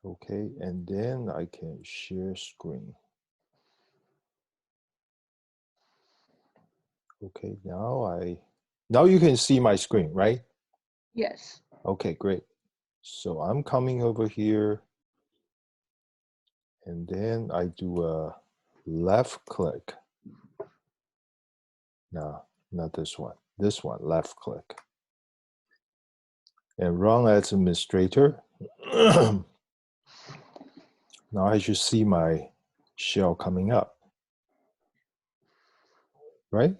Okay, and then I can share screen. Okay, now you can see my screen, right? Yes. Okay, great. So I'm coming over here, and then I do a left click. No, not this one. This one, left click. And run as administrator. Now I should see my shell coming up, right?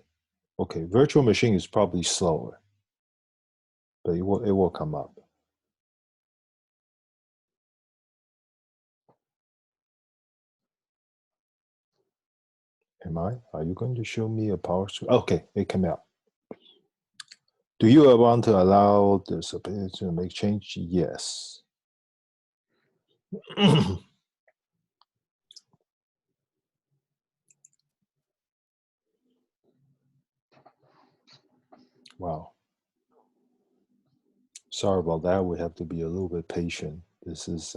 Okay, virtual machine is probably slower, but it will come up. Am I? Are you going to show me a power screen? Okay, it came out. Do you want to allow the subsystem to make change? Yes. Wow. Sorry about that. We have to be a little bit patient. This is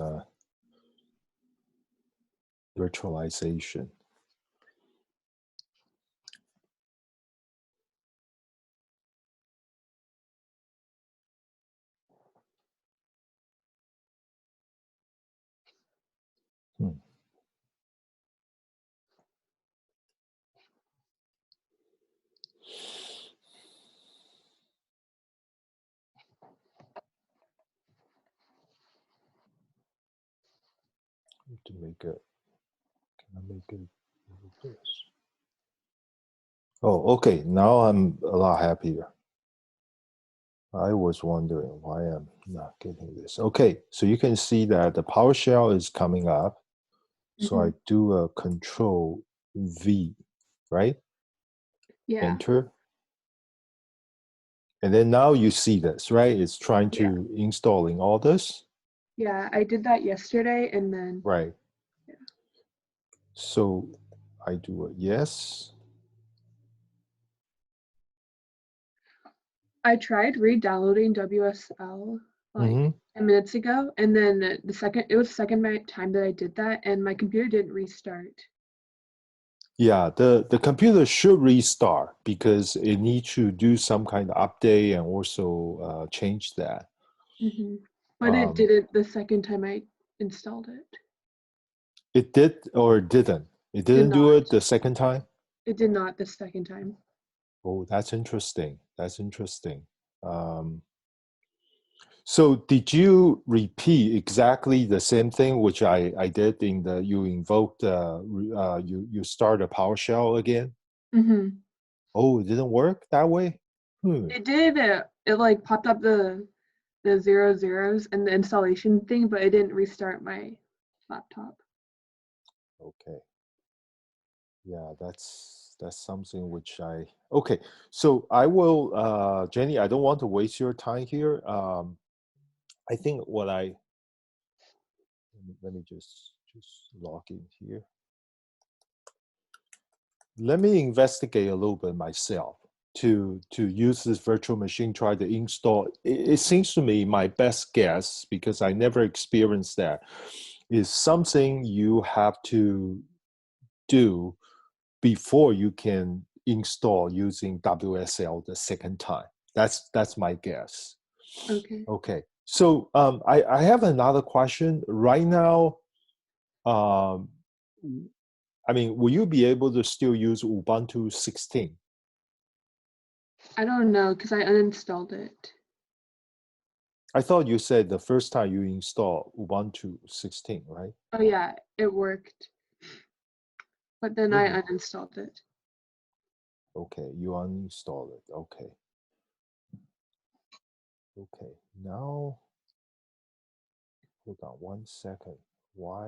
virtualization. Hmm. To make it, can I make it like this? Oh, okay. Now I'm a lot happier. I was wondering why I'm not getting this. Okay, so you can see that the PowerShell is coming up. So I do a Control V, right? Yeah. Enter. And then now you see this, right? It's trying Yeah. to installing all this. Yeah. I did that yesterday and then. Right. Yeah. So I do a yes. I tried re-downloading WSL like 10 minutes ago, and then it was the second time that I did that, and my computer didn't restart. Yeah, the computer should restart because it needs to do some kind of update and also change that. But it didn't the second time I installed it. It did or it didn't? It Did didn't do not. it the second time? It did not the second time. Oh, that's interesting. That's interesting. So did you repeat exactly the same thing which I did in the you invoked you start a PowerShell again? Oh, it didn't work that way? It did. It like popped up the zero zeros and the installation thing, but it didn't restart my laptop. Okay. Yeah, that's something which okay. So I will Jenny, I don't want to waste your time here. I think what let me just log in here. Let me investigate a little bit myself to use this virtual machine, try to install. It seems to me my best guess, because I never experienced that, is something you have to do before you can install using WSL the second time. That's my guess. Okay. Okay. So I have another question. Right now, um, I mean, will you be able to still use Ubuntu 16? I don't know because I uninstalled it. I thought you said the first time you installed Ubuntu 16, right? Oh yeah, it worked. But then I Really? uninstalled it. Okay, you uninstall it. Okay. Okay. Now, hold on 1 second. Why? I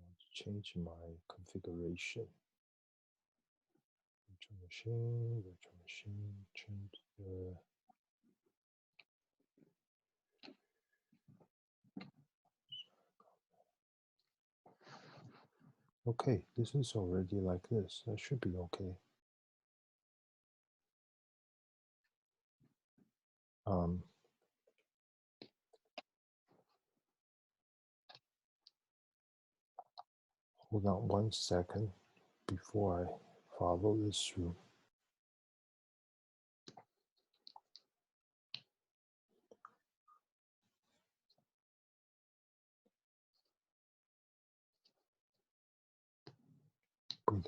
want to change my configuration. Virtual machine, change the Okay, this is already like this. That should be okay. Hold on 1 second before I follow this through. Wait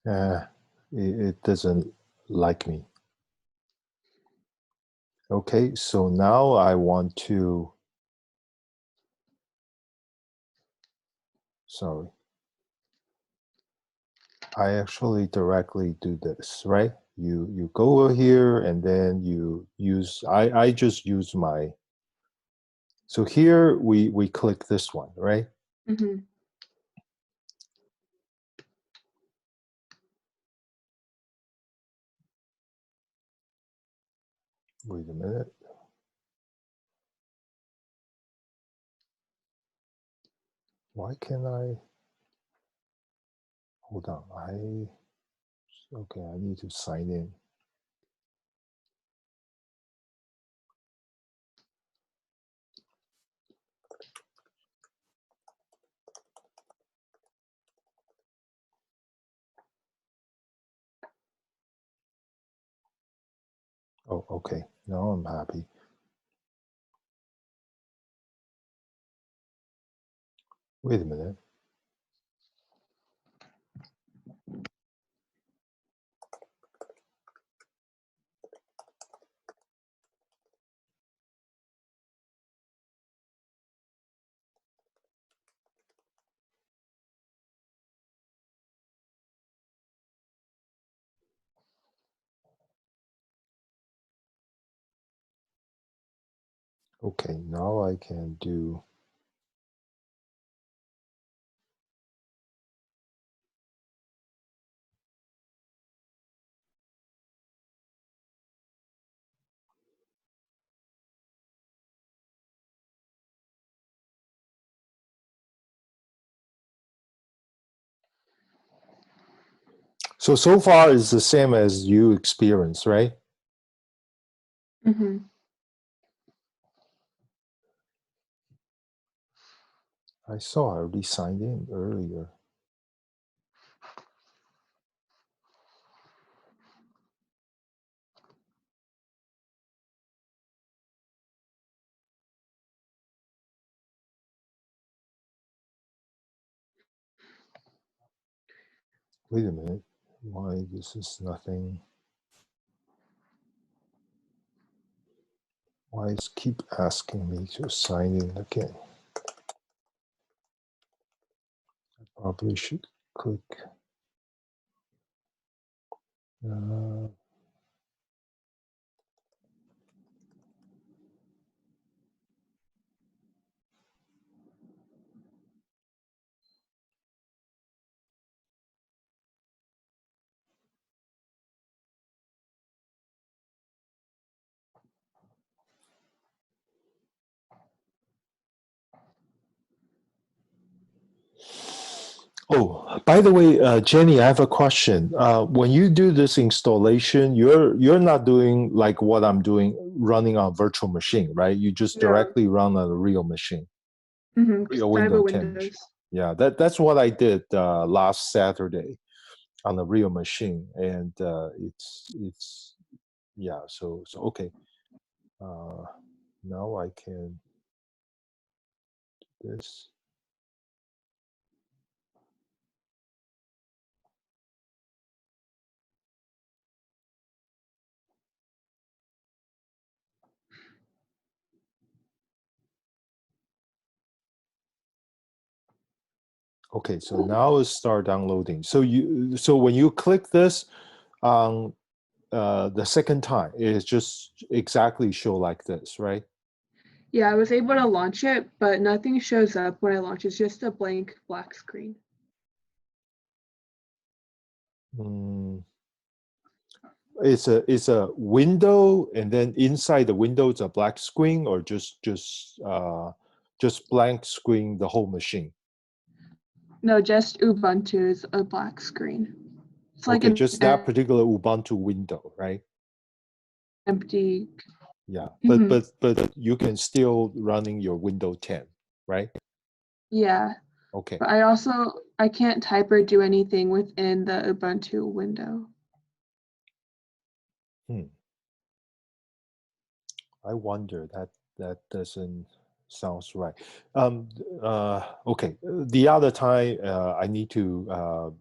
a minute. It doesn't like me. Okay, so now I want to, sorry. I actually directly do this, right? You go over here and then you use, I just use my, so here we click this one, right? Mm-hmm. Wait a minute. Why can't I, hold on, okay, I need to sign in. Oh, okay, now I'm happy. Wait a minute. Okay, now I can do, so far it's the same as you experience, right? Mm-hmm. I saw I already signed in earlier. Wait a minute, why this is nothing? Why is keep asking me to sign in again? I probably should click. Oh, by the way, Jenny, I have a question. When you do this installation, you're not doing like what I'm doing, running on virtual machine, right? You just No. directly run on a real machine, Mm-hmm. Because real I have a Windows 10 machine. Windows. Yeah, that's what I did last Saturday on a real machine, and it's yeah. So okay. Uh, now I can do this. Okay, so now it's start downloading. So when you click this on the second time, it's just exactly show like this, right? Yeah, I was able to launch it, but nothing shows up when I launch. It's just a blank black screen. Mm, it's a window, and then inside the window it's a black screen, or just just blank screen the whole machine? No, just Ubuntu is a black screen. It's like Okay, an just that particular Ubuntu window, right? empty. Yeah, Mhm. but you can still running your Windows 10, right? Yeah, Okay. but I can't type or do anything within the Ubuntu window. I wonder that doesn't sounds right. Okay. The other time I need to.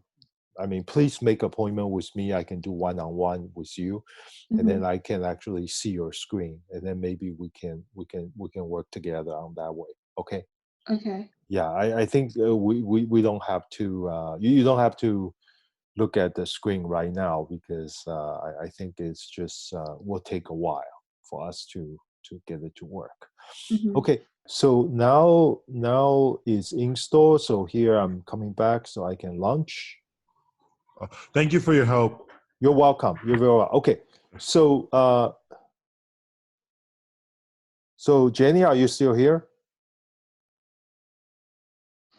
I mean, please make appointment with me. I can do one-on-one with you, and then I can actually see your screen, and then maybe we can work together on that way. Okay. Okay. Yeah, I think we don't have to. You don't have to look at the screen right now because I think it's just will take a while for us to get it to work. Okay, so now it's installed. So here I'm coming back so I can launch. Thank you for your help. You're welcome. You're very welcome. Okay, so Jenny, are you still here?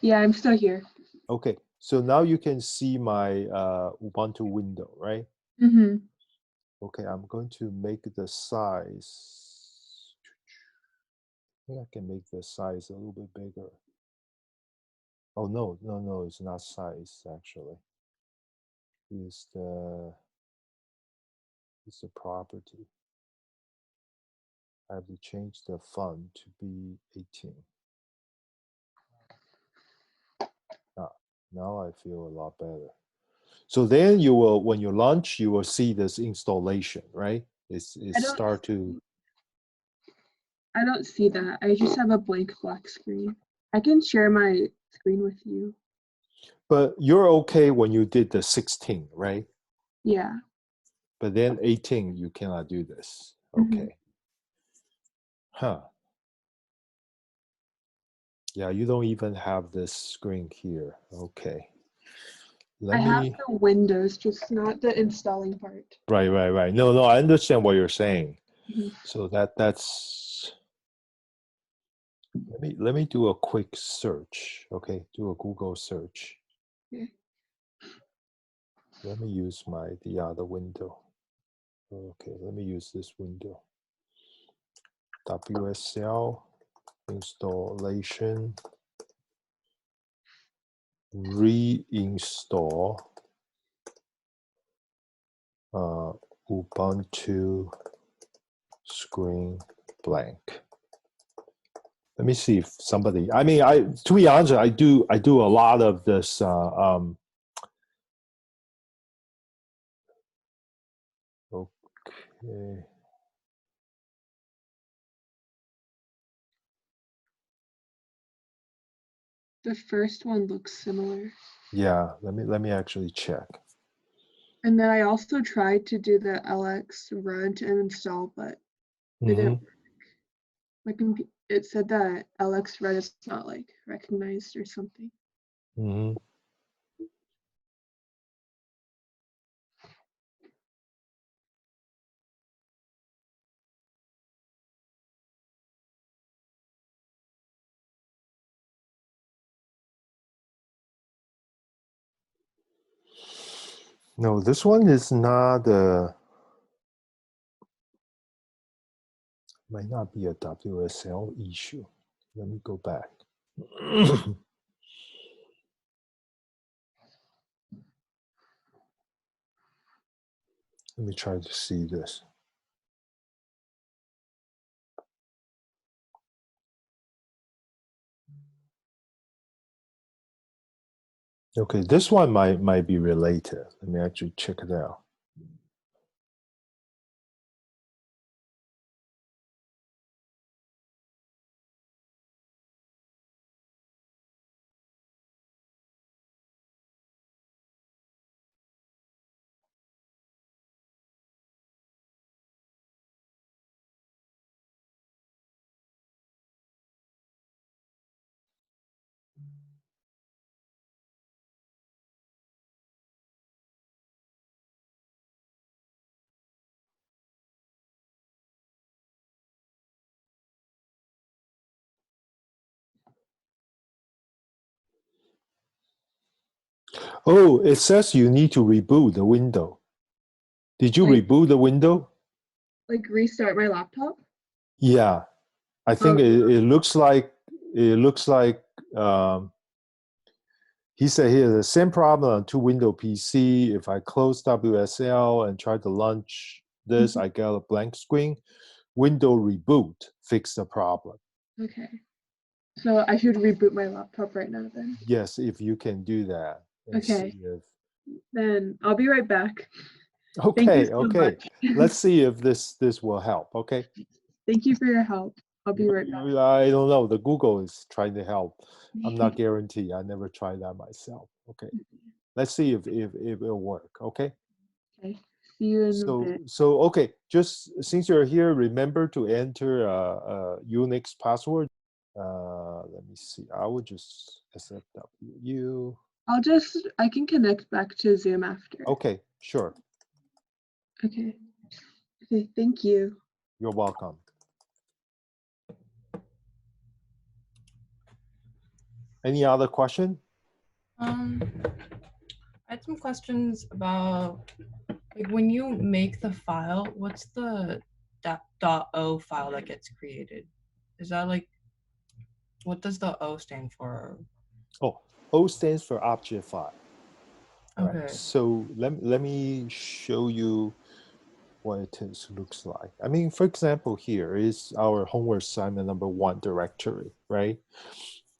Yeah, I'm still here. Okay, so now you can see my Ubuntu window, right? Okay, I'm going to make the size. I think I can make the size a little bit bigger. Oh no, it's not size actually. It's the property. I have to change the font to be 18. Now I feel a lot better. So then you will, when you launch, you will see this installation, right? It's start to. I don't see that. I just have a blank black screen. I can share my screen with you. But you're okay when you did the 16, right? Yeah. But then 18, you cannot do this. Okay. Huh. Yeah, you don't even have this screen here. Okay. I have the windows, just not the installing part. Right. No, I understand what you're saying. So that's let me do a quick search. Okay, do a Google search. Okay. Let me use the other window. Okay, let me use this window. WSL installation reinstall Ubuntu screen blank. Let me see if somebody. I mean, to be honest, I do a lot of this. Okay. The first one looks similar. Yeah, let me actually check. And then I also tried to do the LX run to install, but it didn't work. It said that LX run is not like recognized or something. No, this one is not might not be a WSL issue. Let me go back. Let me try to see this. Okay, this one might be related. Let me actually check it out. Oh, it says you need to reboot the window. Did you Like- reboot the window? Like restart my laptop? Yeah, I think Oh, it looks like um, he said here the same problem on two window PC. If I close WSL and try to launch this, I get a blank screen. Window reboot fix the problem. okay. So I should reboot my laptop right now then. Yes, if you can do that. And Okay. see if... Then I'll be right back. Thank you Okay, so okay. much. Let's see if this will help. Okay. Thank you for your help. I'll be right back. I don't know. The Google is trying to help. I'm not guaranteed. I never tried that myself. Okay. Let's see if it'll work. Okay. Okay. See you in a bit. So okay. Just since you're here, remember to enter a Unix password. Let me see. I will just accept W. I can connect back to Zoom after. Okay, sure. Okay. Okay, thank you. You're welcome. Any other question? I had some questions about, like, when you make the file, what's the .o file that gets created? Is that like, what does the O stand for? Oh, O stands for object file. Okay. Right. So let me show you what it looks like. I mean, for example, here is our homework assignment number 1 directory, right?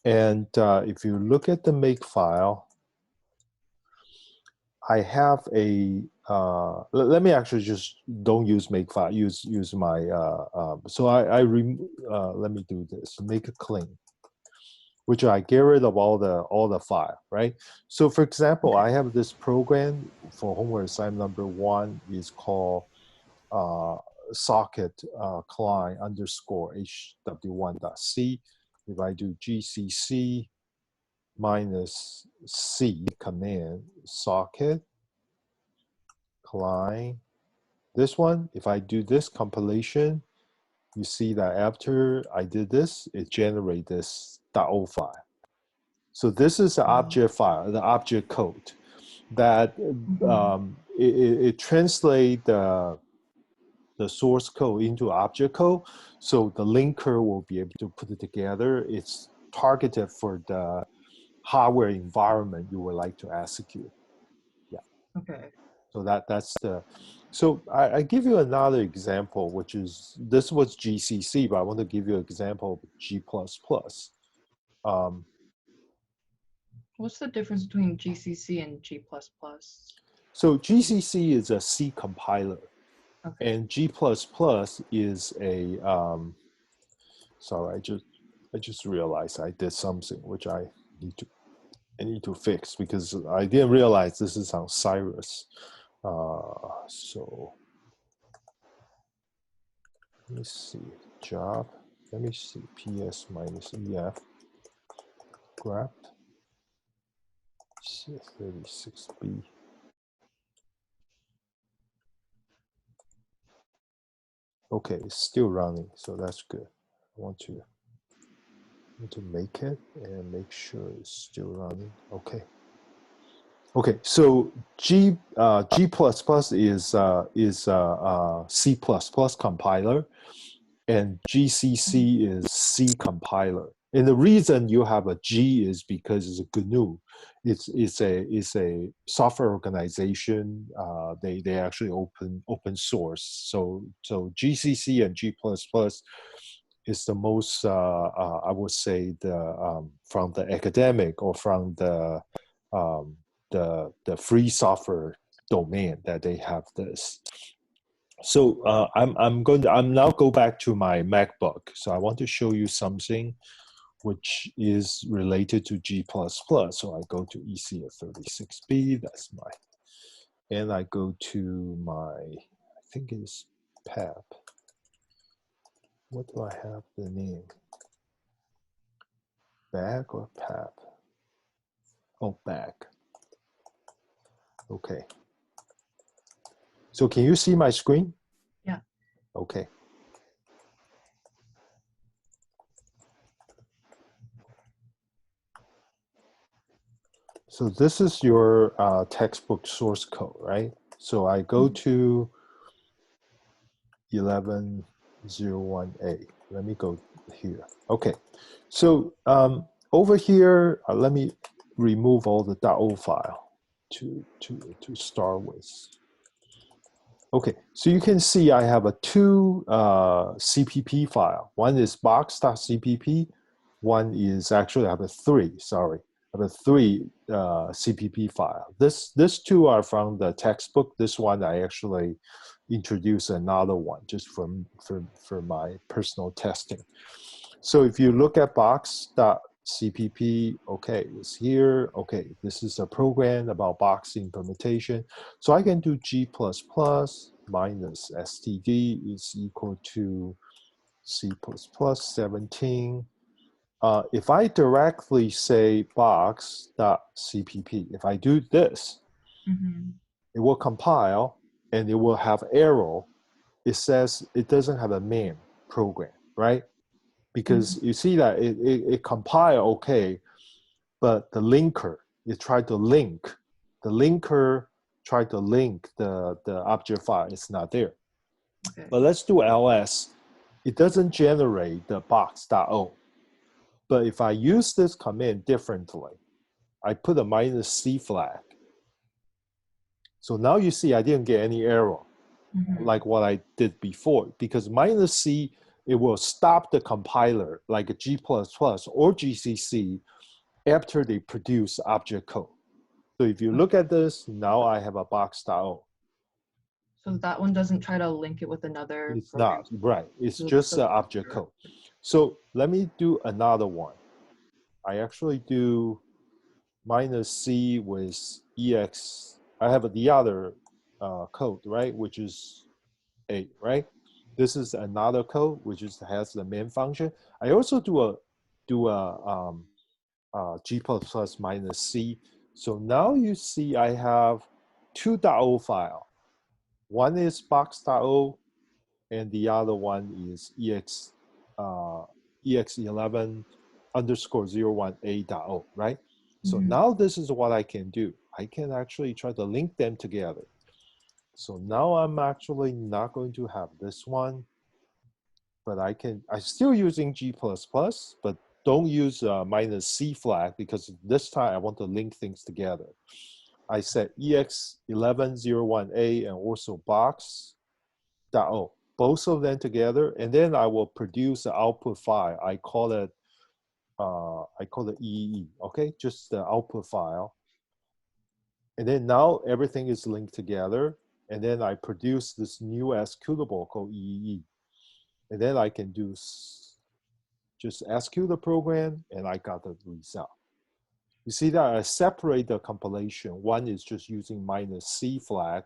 And if you look at the make file, I have a, let me actually just don't use make file, use my, so let me do this, make it clean, which I get rid of all the file, right? So for example, I have this program for homework assignment number 1 is called socket client underscore hw1.c. If I do gcc minus c command socket client, this one, if I do this compilation, you see that after I did this, it generates this .o file. So this is the object file, the object code that it translates the source code into object code. So the linker will be able to put it together. It's targeted for the hardware environment you would like to execute. Yeah. Okay. So that's the, so I give you another example, which is, this was GCC, but I want to give you an example of G++. What's the difference between GCC and G++? So GCC is a C compiler. Okay. And G++ is a, sorry, I just realized I did something which I need to fix because I didn't realize this is on Cyrus. So let me see, job, let me see, PS minus EF, grep, C36B. Okay, it's still running, so that's good. I want to make it and make sure it's still running. Okay. Okay, so G is C++ compiler, and GCC is C compiler. And the reason you have a G is because it's a GNU. It's a software organization. They actually open source. So GCC and G++ is the most I would say the from the academic or from the free software domain that they have this. So I'm now go back to my MacBook. So I want to show you something which is related to G++. So I go to ECF36B, that's my, and I go to my, I think it's PAP. What do I have the name? Bag or PAP? Oh, bag. Okay. So can you see my screen? Yeah. Okay. So this is your textbook source code, right? So I go to 1101A. Let me go here. Okay. So over here, let me remove all the .o file to start with. Okay, so you can see I have a two CPP file. One is box.cpp. One is actually I have a three. Sorry, I have a three CPP file. This two are from the textbook. This one I actually introduce another one just for my personal testing. So if you look at box.cpp, okay, it's here. Okay, this is a program about box implementation. So I can do G++ minus std is equal to C++ 17. If I directly say box.cpp, if I do this, it will compile and it will have error. It says it doesn't have a main program, right? Because you see that it compile okay, but the linker, it tried to link. The linker tried to link the object file. It's not there. Okay. But let's do ls. It doesn't generate the box.o. But if I use this command differently, I put a -c flag. So now you see I didn't get any error like what I did before, because -c, it will stop the compiler like a G++ or GCC after they produce object code. So if you look at this, now I have a box.o. So that one doesn't try to link it with another It's program. not, right. It's So just the the- object code. So let me do another one. I actually do -c with ex. I have the other code, right, which is 8, right? This is another code which has the main function. I also do a G++ -c. So now you see I have two .o file. One is box.o and the other one is ex11 underscore 01a.o, right? So now this is what I can do. I can actually try to link them together. So now I'm actually not going to have this one, but I'm still using G++, but don't use -c flag because this time I want to link things together. I said ex1101a and also box.o, both of them together, and then I will produce the output file. I call it EE, okay? Just the output file. And then now everything is linked together, and then I produce this new executable called EE. And then I can do just execute the program, and I got the result. You see that I separate the compilation. One is just using -c flag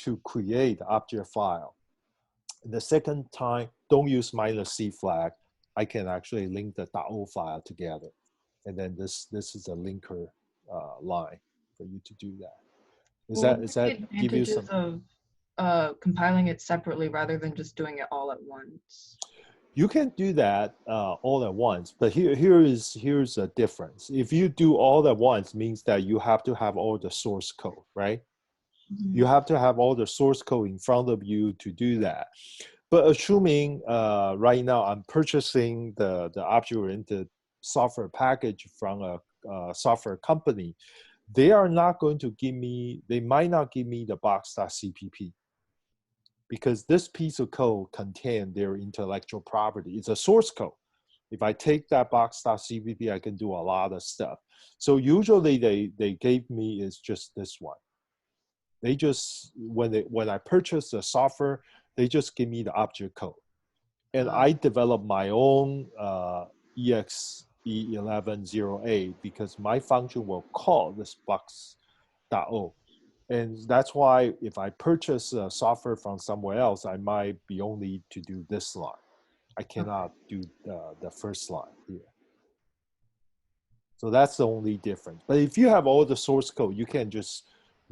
to create the object file. And the second time, don't use -c flag. I can actually link the .o file together. And then this is a linker line for you to do that. Is What would that the give you some? advantages of compiling it separately rather than just doing it all at once? You can do that all at once, but here's a difference. If you do all at once, means that you have to have all the source code, right? You have to have all the source code in front of you to do that. But assuming right now I'm purchasing the object-oriented software package from a software company, they are not going to give me, they might not give me the box.cpp. Because this piece of code contains their intellectual property. It's a source code. If I take that box.cpp, I can do a lot of stuff. So usually they gave me is just this one. They just, when I purchase the software, they just give me the object code. And I develop my own exe1108 because my function will call this box.o. And that's why if I purchase software from somewhere else, I might be only to do this line. I cannot do the first line here. So that's the only difference. But if you have all the source code, you can just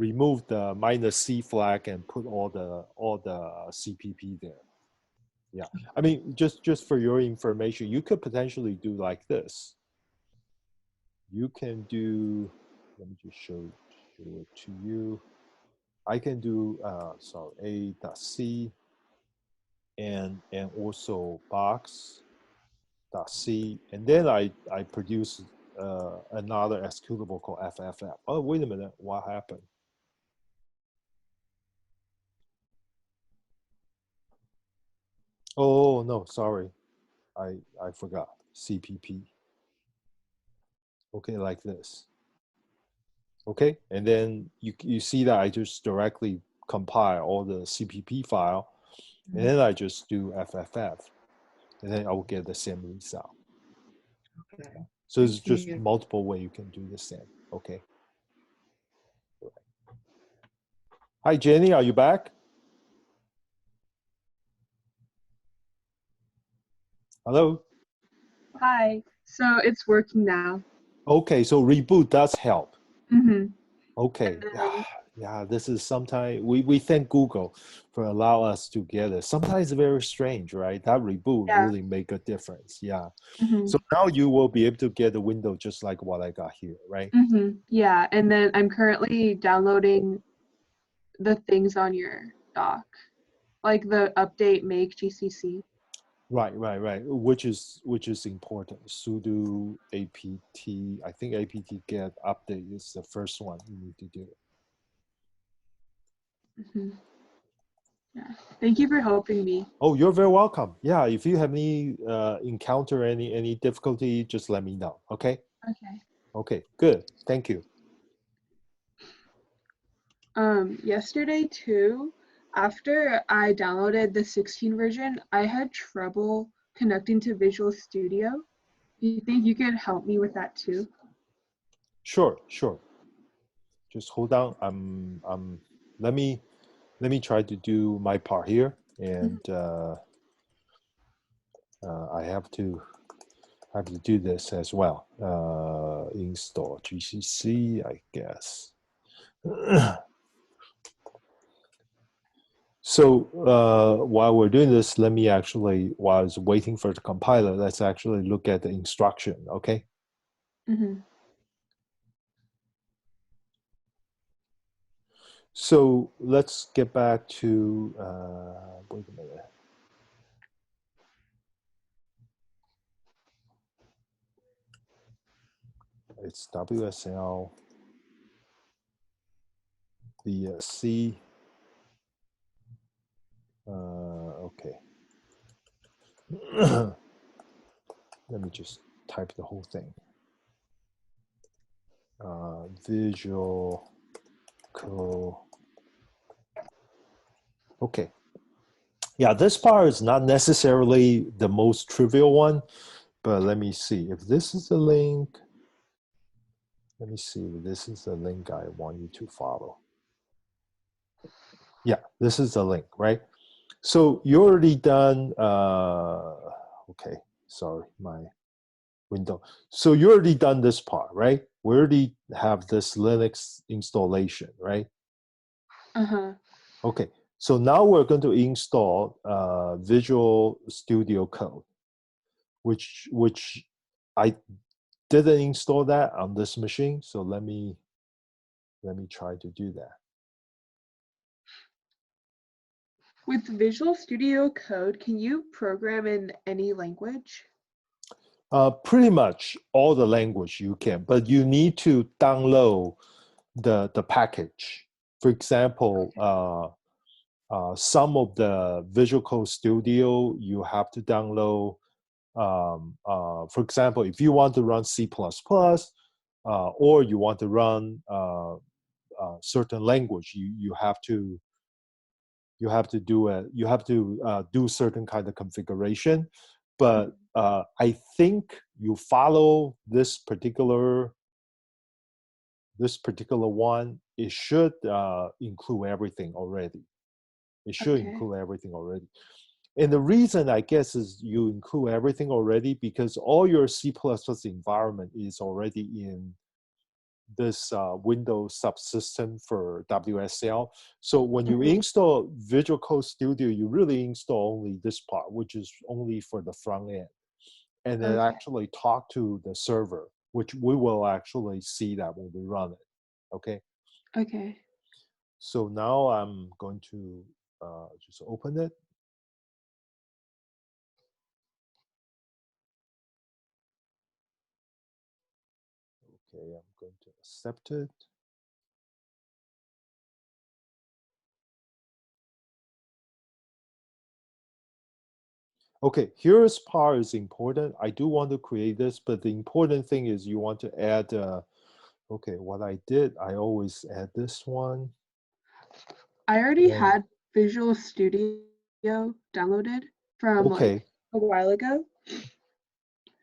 remove the -c flag and put all the CPP there. Yeah, I mean, just for your information, you could potentially do like this. You can do let me just show it to you. I can do a.c and also box.c, and then I produce another executable called fff. Oh, wait a minute, what happened? Oh no, sorry, I forgot cpp. Okay, like this. Okay, and then you see that I just directly compile all the CPP file, and then I just do FFF, and then I will get the same result. Okay. So it's Thank just you. multiple way you can do the same. Okay. Hi, Jenny, are you back? Hello? Hi. So it's working now. Okay, so reboot does help. Mm-hmm. Okay. And then, Yeah, this is sometimes we thank Google for allow us to get it. Sometimes it's very strange, right? That reboot yeah. really make a difference. Yeah. Mm-hmm. So now you will be able to get the window just like what I got here, right? Mm-hmm. Yeah. And then I'm currently downloading the things on your doc, like the update make GCC. Right. Which is important. Sudo apt. I think apt get update is the first one you need to do. Mm-hmm. Yeah. Thank you for helping me. Oh, you're very welcome. Yeah, if you have any encounter any difficulty, just let me know. Okay. Okay. Okay. Good. Thank you. Yesterday too, after I downloaded the 16 version, I had trouble connecting to Visual Studio. Do you think you could help me with that too? Sure. Just hold on. Let me try to do my part here, and I have to do this as well. Install GCC, I guess. So while we're doing this, let me actually, while I was waiting for the compiler, let's actually look at the instruction, okay? Mm-hmm. So let's get back to, wait a minute. It's WSL, the C, okay. Let me just type the whole thing. Visual Code. Okay. Yeah, this part is not necessarily the most trivial one, but let me see. If this is the link, let me see if this is the link I want you to follow. Yeah, this is the link, right? So you already done, okay, sorry, my window. So you already done this part, right? We already have this Linux installation, right? Uh-huh. Okay, so now we're going to install Visual Studio Code, which I didn't install that on this machine. So let me try to do that. With Visual Studio Code, can you program in any language? Pretty much all the language you can, but you need to download the package. For example, some of the Visual Code Studio you have to download. For example, if you want to run C++, or you want to run certain language, you have to do certain kind of configuration. But I think you follow this particular one, it should include everything already. It should Okay. include everything already. And the reason, I guess, is you include everything already because all your C++ environment is already in this Windows subsystem for WSL. So when you install Visual Code Studio, you really install only this part, which is only for the front end. And then Okay. actually talk to the server which we will actually see that when we run it. Okay. Okay. So now I'm going to just open it. Okay, I'm going to accept it. Okay, here's part is important. I do want to create this, but the important thing is you want to add, okay, what I did, I always add this one. I already And, had Visual Studio downloaded from okay, like a while ago.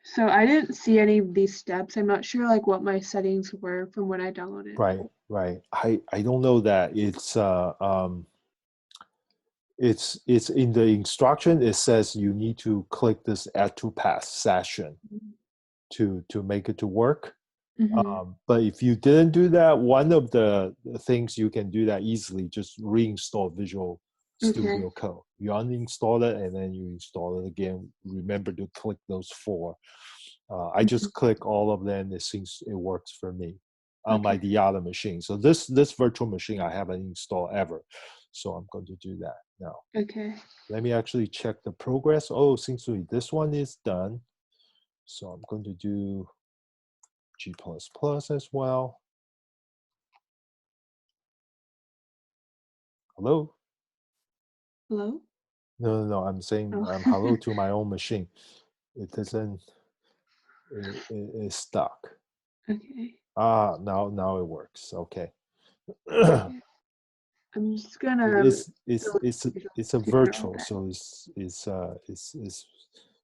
So I didn't see any of these steps. I'm not sure like what my settings were from when I downloaded. right, right. I don't know that it's in the instruction. It says you need to click this add to pass session to make it to work. Mm-hmm. But if you didn't do that, one of the things you can do that easily, just reinstall Visual Studio Okay. Code. You uninstall it and then you install it again. Remember to click those 4. I just click all of them. It seems it works for me on my the other machine. So this virtual machine I haven't installed ever. So I'm going to do that now. Okay. Let me actually check the progress. Oh, seems to be this one is done. So I'm going to do G++ as well. Hello? Hello? No. I'm saying Oh. hello to my own machine. It doesn't, it's stuck. Okay. Ah, now it works. Okay. Okay. I'm just gonna It's a virtual, so it's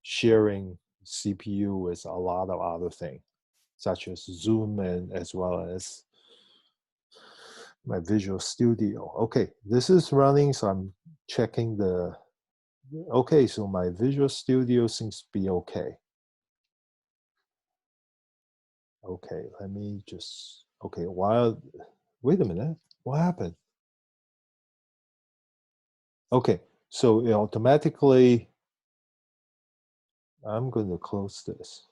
sharing CPU with a lot of other things, such as Zoom and as well as my Visual Studio. Okay, this is running, so I'm checking the. Okay, so my Visual Studio seems to be okay. Okay, let me just. Okay, wait a minute. What happened? Okay, so it automatically. I'm going to close this.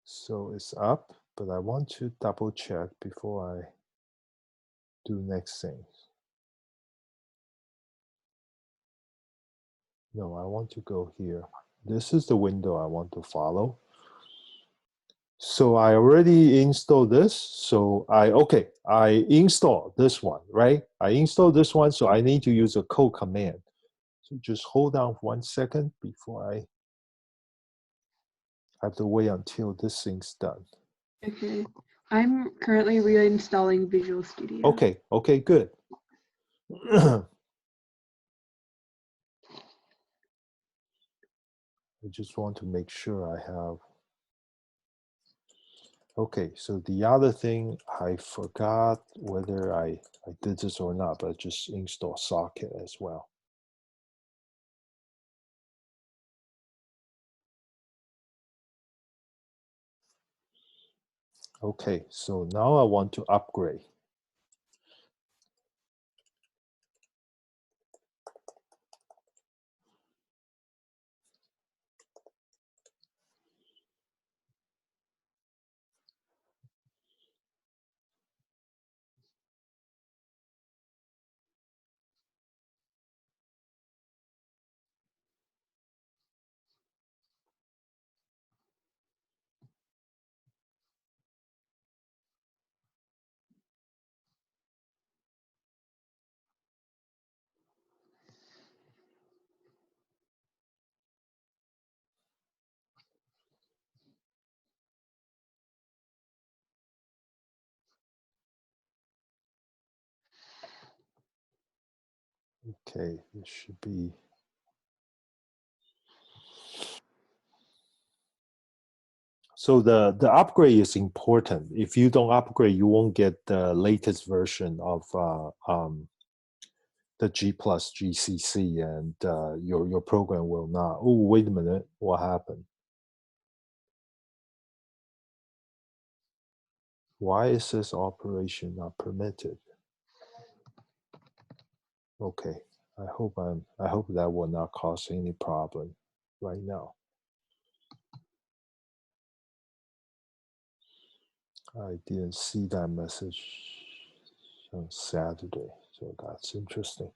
So it's up, but I want to double check before I do next thing. No, I want to go here. This is the window I want to follow. So I already installed this. So I installed this one, right? I installed this one, so I need to use a code command. So just hold on 1 second before I have to wait until this thing's done. Okay. I'm currently reinstalling Visual Studio. Okay, good. I just want to make sure I have. Okay, so the other thing, I forgot whether I did this or not, but just install socket as well. Okay, so now I want to upgrade. Okay, this should be. So the upgrade is important. If you don't upgrade, you won't get the latest version of the G plus GCC, and your program will not. Oh, wait a minute, what happened? Why is this operation not permitted? Okay, I hope that will not cause any problem right now. I didn't see that message on Saturday, so that's interesting.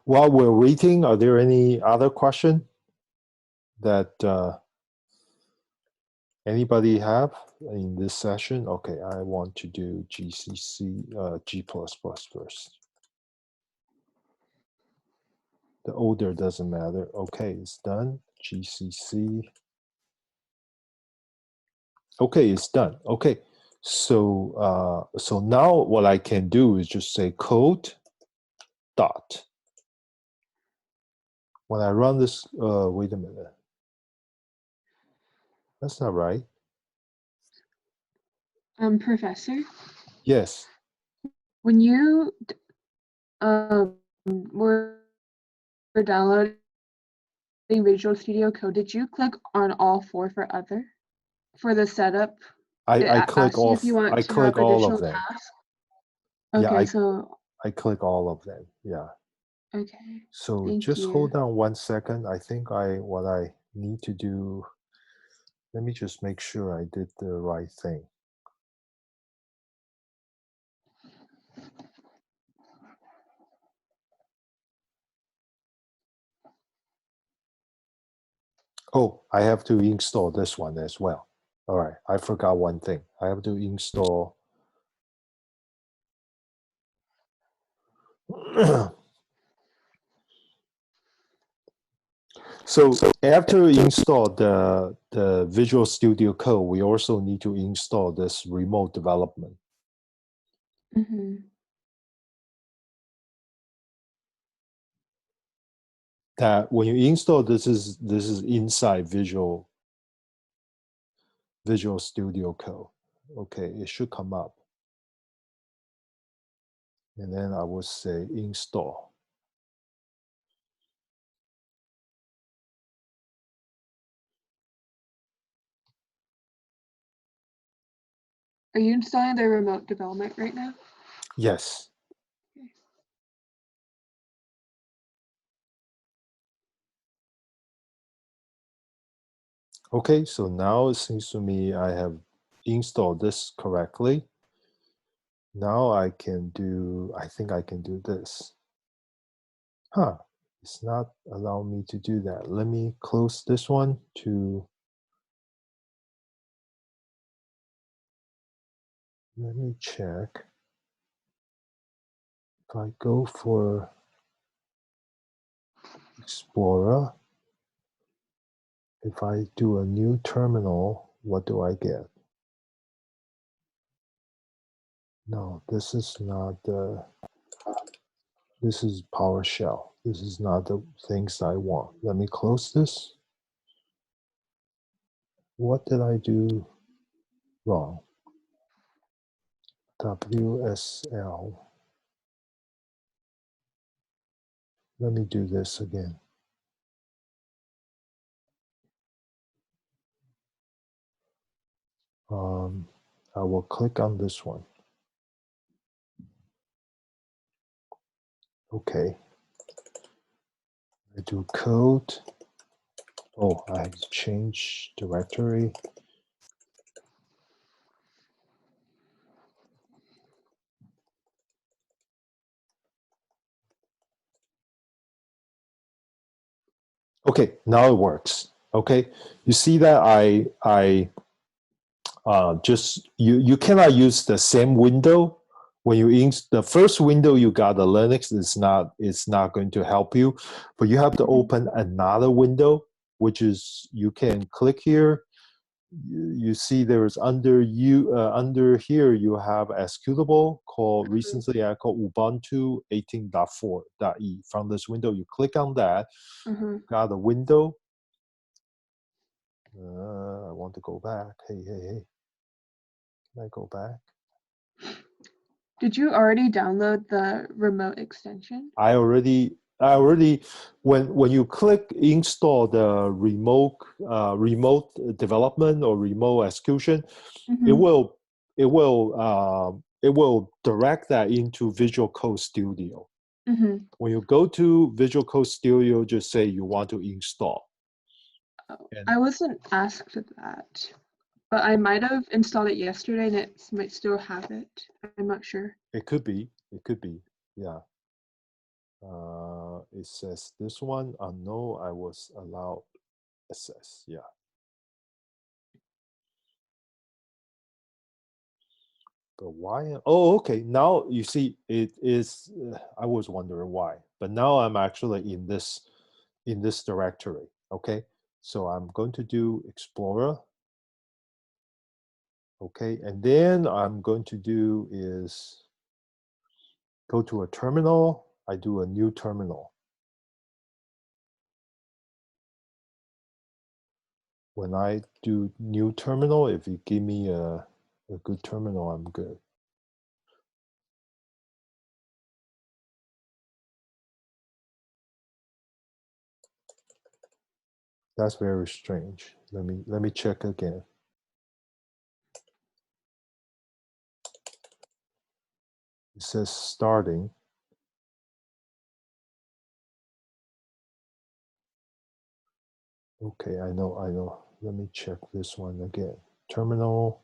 While we're waiting, are there any other questions that anybody have in this session? Okay, I want to do GCC, G++ first. The order doesn't matter. Okay, it's done. GCC. Okay, it's done. Okay, so so now what I can do is just say code dot. When I run this, wait a minute. That's not right. Professor, Yes. when you were downloading Visual Studio Code, did you click on all four for the setup? I click Asks you all. if you want I to click have all of additional them. tasks. Yeah, Okay, so I click all of them. Yeah. okay. So Thank just you. hold on 1 second. I think what I need to do. Let me just make sure I did the right thing. Oh, I have to install this one as well. All right, I forgot one thing. I have to install. So after we install the Visual Studio Code, we also need to install this remote development. Mm-hmm. That when you install this is inside Visual Studio Code. Okay, it should come up. And then I will say install. Are you installing the remote development right now? Yes. Okay, so now it seems to me I have installed this correctly. Now I can do, I think I can do this. Huh, it's not allowing me to do that. Let me close this one to, let me check. If I go for Explorer, if I do a new terminal, what do I get? No, this is not the, this is PowerShell. This is not the things I want. Let me close this. What did I do wrong? WSL. Let me do this again. I will click on this one. Okay. I do code. Oh, I have to change directory. Okay, now it works. Okay, you see that I just you cannot use the same window when you the first window you got the Linux it's not going to help you, but you have to open another window, which is you can click here. You see there's under here you have executable called recently I called Ubuntu 18.4.e. From this window, you click on that. Got a window. I want to go back. Hey. Can I go back? Did you already download the remote extension? I already when you click install the remote development or remote execution, it will direct that into Visual Code Studio. When you go to Visual Code Studio, just say you want to install. I wasn't asked that, but I might have installed it yesterday and it might still have it. I'm not sure. It could be, yeah. It says this one, no, I was allowed access, yeah. But why? Oh, okay. Now you see, it is. I was wondering why, but now I'm actually in this directory. Okay, so I'm going to do Explorer. Okay, and then I'm going to do is go to a terminal. I do a new terminal. When I do new terminal, if you give me a good terminal, I'm good. That's very strange. Let me check again. It says starting. Okay, I know. Let me check this one again. Terminal.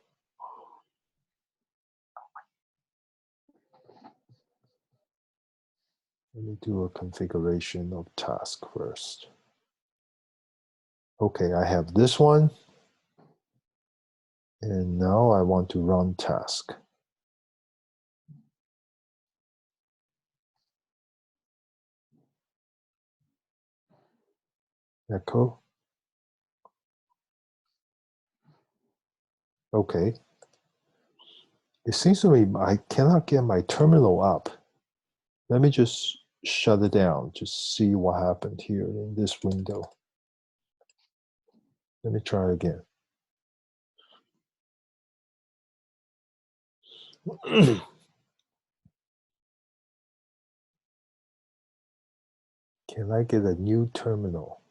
Let me do a configuration of task first. Okay, I have this one. And now I want to run task. Echo. Okay. It seems to me I cannot get my terminal up. Let me just shut it down, just see what happened here in this window. Let me try again. Can I get a new terminal?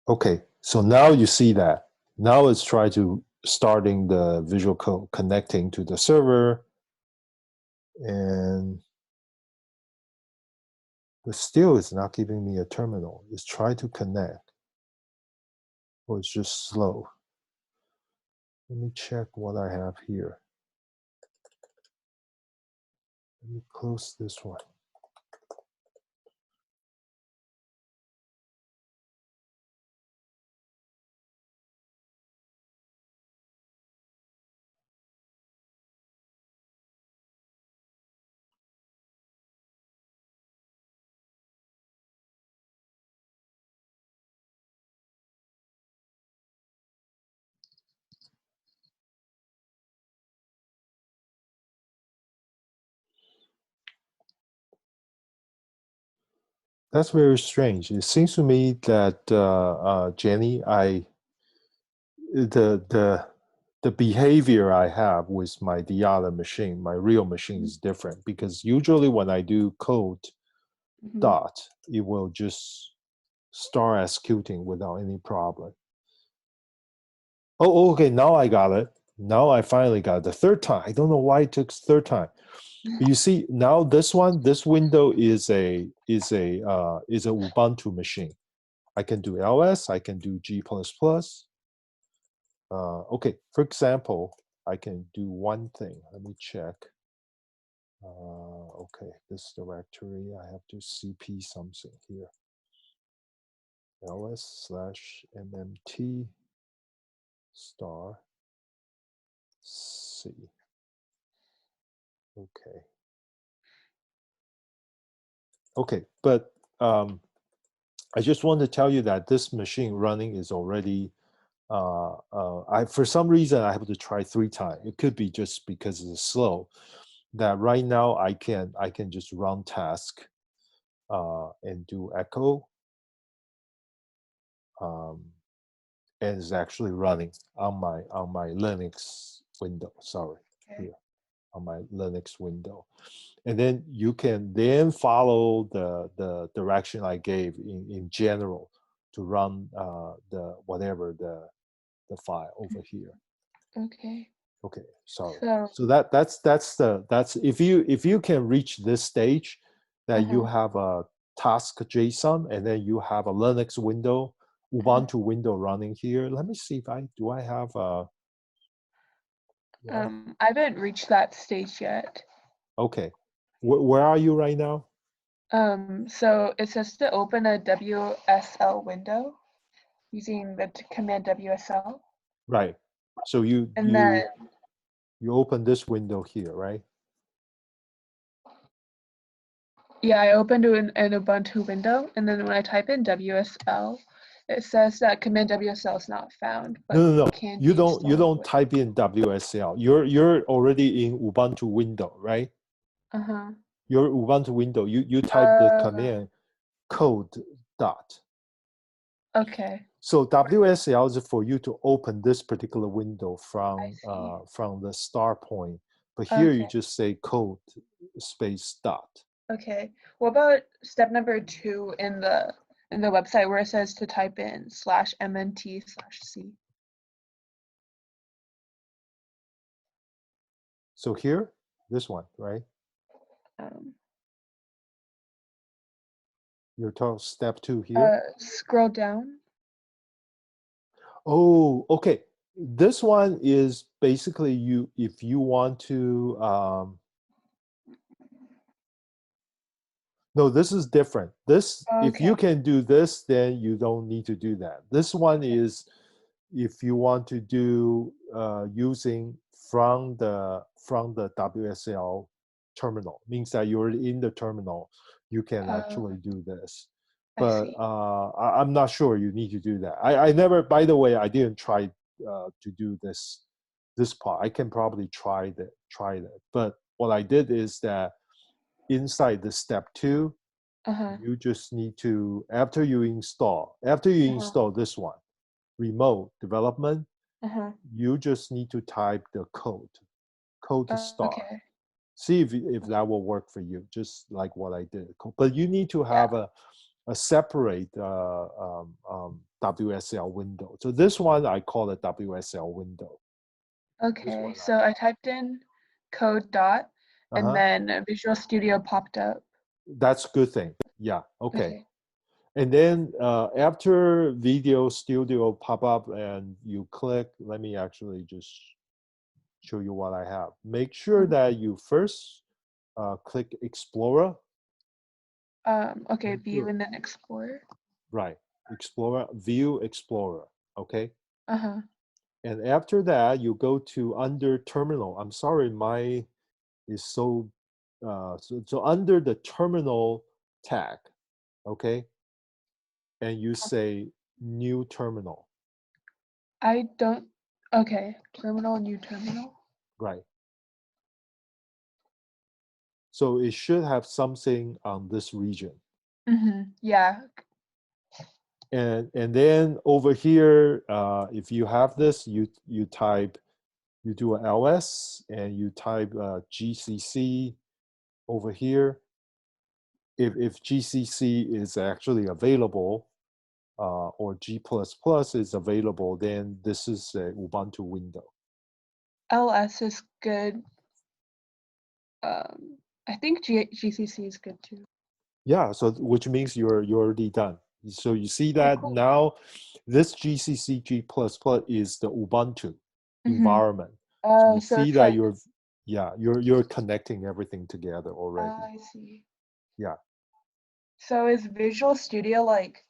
Okay, so now you see that. Now it's trying to starting the Visual Code, connecting to the server, and but still it's not giving me a terminal. It's trying to connect, or it's just slow. Let me check what I have here. Let me close this one. That's very strange. It seems to me that Jenny, the behavior I have with the other machine, my real machine, is different, because usually when I do code dot, it will just start executing without any problem. Oh, okay, now I got it. Now I finally got it the third time. I don't know why it took third time. You see, now this window is a Ubuntu machine. I can do LS, I can do G++. Okay, for example, I can do one thing. Let me check. Okay, this directory, I have to cp something here. ls/mmt *c. Okay. Okay, but I just want to tell you that this machine running is already, for some reason I have to try 3 times. It could be just because it's slow. That right now I can just run task and do echo, and it's actually running on my Linux window. Sorry. Okay. here on my Linux window. And then you can then follow the direction I gave in general to run the whatever the file over here. Okay. Okay, sorry. So, So that's if you can reach this stage, that you have a task JSON and then you have a Linux window, Ubuntu window running here. Let me see if I have a. I haven't reached that stage yet. Okay, where are you right now? So it says to open a WSL window using the command WSL, Right. So and then you open this window here, right? yeah, I opened an Ubuntu window, and then when I type in WSL, it says that command WSL is not found. But No. can You be don't installed. type in WSL. You're already in Ubuntu window, right? Uh-huh. Your Ubuntu window. You type the command code dot. Okay. So WSL is for you to open this particular window I see. from the start point. But here you Okay. just say code space dot. Okay. What about step number 2 in the website where it says to type in /mnt/c? So here, this one, right? You're talking step 2 here. Scroll down. Oh, okay. This one is basically if you want to. No, this is different. This, if you can do this, then you don't need to do that. This one is if you want to do using from the WSL terminal, means that you're in the terminal, you can actually do this. But I'm not sure you need to do that. I never, by the way, I didn't try to do this part. I can probably try that. But what I did is that inside the step 2, you just need to, after you install this one, remote development, you just need to type the code star. Okay. See if that will work for you, just like what I did. But you need to have a separate WSL window. So this one, I call it WSL window. Okay, so I typed in code dot, and then Visual Studio popped up. That's a good thing. Yeah, okay. And then after Video Studio pop up and you click, let me actually just show you what I have. Make sure that you first click Explorer. Okay, View and then Explorer. Right, Explorer, View Explorer, okay? Uh-huh. And after that, you go to under Terminal. I'm sorry, my is so under the Terminal tag, okay? And you say New Terminal. I don't, okay, terminal, new terminal. Right. So it should have something on this region. Yeah. And then over here, if you have this, you type, you do an ls and you type GCC over here. If GCC is actually available or G++ is available, then this is a Ubuntu window. LS is good. I think GCC is good too. Yeah, so which means you're already done. So you see that now this GCC G++ is the Ubuntu environment. So you see that you're connecting everything together already. I see. Yeah. So is Visual Studio like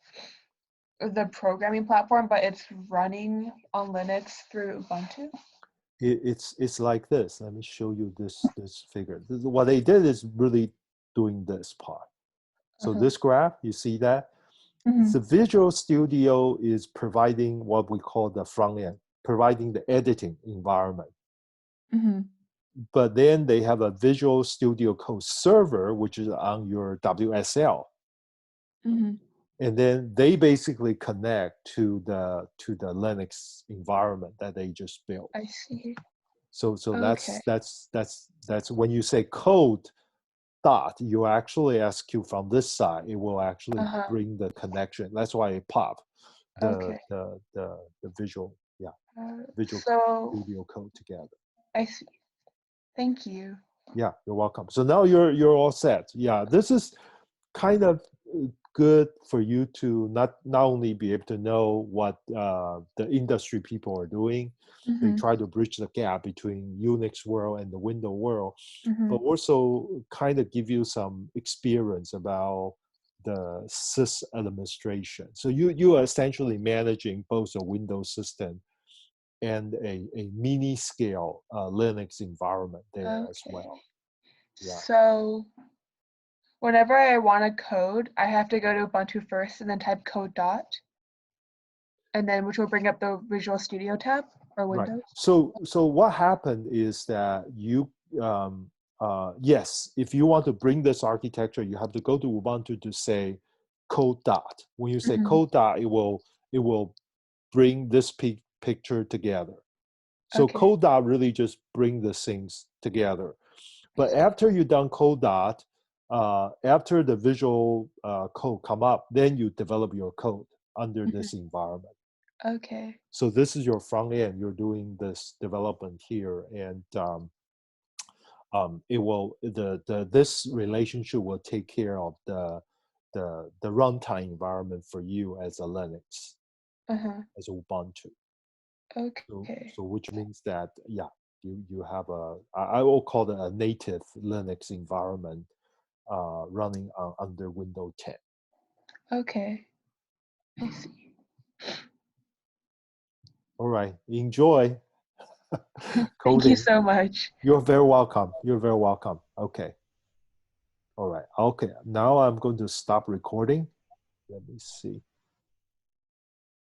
the programming platform, but it's running on Linux through Ubuntu? It's like this. Let me show you this figure. What they did is really doing this part. So this graph, you see that? The Visual Studio is providing what we call the front end, providing the editing environment. But then they have a Visual Studio Code server, which is on your WSL. And then they basically connect to the Linux environment that they just built. I see. So Okay. that's when you say code dot, you actually execute from this side. It will actually bring the connection. That's why it pop the visual visual So studio code together. I see. Thank you. Yeah, you're welcome. So now you're all set. Yeah, this is kind of good for you to not only be able to know what the industry people are doing. They try to bridge the gap between Unix world and the Windows world, but also kind of give you some experience about the sys administration. So you are essentially managing both a Windows system and a mini scale Linux environment there as well. Yeah. So whenever I want to code, I have to go to Ubuntu first and then type code dot, and then which will bring up the Visual Studio tab or Windows. Right. So what happened is that you yes, if you want to bring this architecture, you have to go to Ubuntu to say code dot. When you say code dot, it will bring this picture together. So code dot really just bring the things together. But after you've done code dot, after the visual code come up, then you develop your code under this environment. Okay. So this is your front end. You're doing this development here, and it will this relationship will take care of the runtime environment for you as a Linux, as Ubuntu. Okay. So which means that you have I will call it a native Linux environment running under Windows 10. Okay. I see. All right, enjoy. Thank you so much. You're very welcome. You're very welcome. Okay. All right. Okay. Now I'm going to stop recording. Let me see.